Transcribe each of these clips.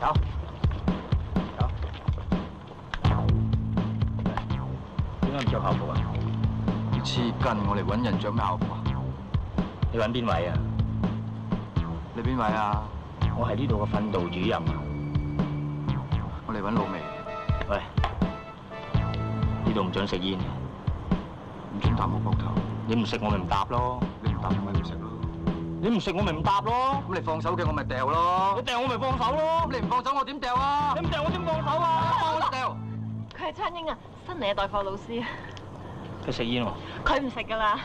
走。點解唔着校服啊？你黐筋，我嚟揾人着咩校服啊？你揾邊位啊？你邊位啊？我係呢度嘅訓導主任啊。我嚟揾老味。喂，呢度唔准食煙嘅，唔准搭我膊頭。你唔食我咪唔搭咯。你唔搭我咪唔食咯。你唔食我咪唔搭咯。咁你放手嘅我咪掉咯。你掉我咪放手咯。咁你唔放手我點掉啊？你唔掉我點放手啊？放我掉。佢係琛英啊，新嚟嘅代課老師啊。佢食煙喎。佢唔食噶啦。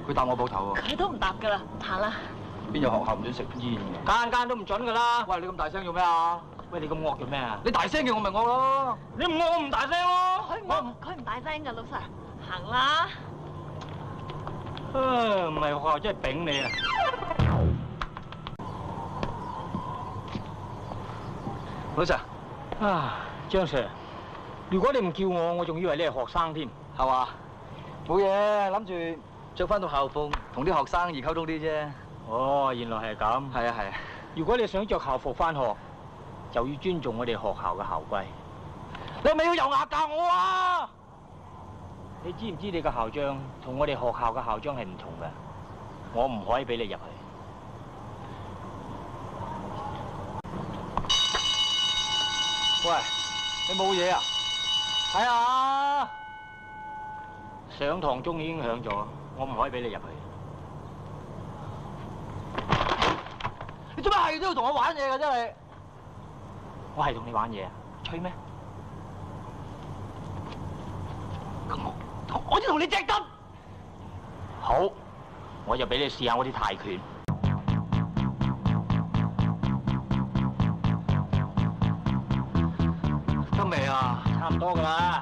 佢搭我膊頭喎。佢都唔搭噶啦，行啦。邊有學校唔准食煙嘅？間都唔准噶啦。喂，你咁大聲做咩啊？喂，你咁惡做咩啊？你大聲嘅我咪惡咯。你唔惡我唔大聲咯。佢唔大聲噶，老實行啦。唔係學校真係丙你啊！老 Sir， 張 Sir， 如果你唔叫我，我仲以為你係學生添，係嘛？冇嘢，諗住着翻套校服，同啲學生易溝通啲啫。哦，原來係咁。係啊係啊。如果你想着校服翻學，就要尊重我哋學校嘅校規。你係咪要油牙教我啊？你知唔知你個校章同我哋學校嘅校章係唔同嘅？我唔可以俾你入去。喂，你冇嘢啊？係啊，上堂鐘已經響咗，我唔可以俾你入去。你做咩係都要同我玩嘢㗎？真係！我係同你玩嘢啊？吹咩？咁我先同你隻針。好，我就俾你試下我啲泰拳。得未啊？差唔多㗎啦。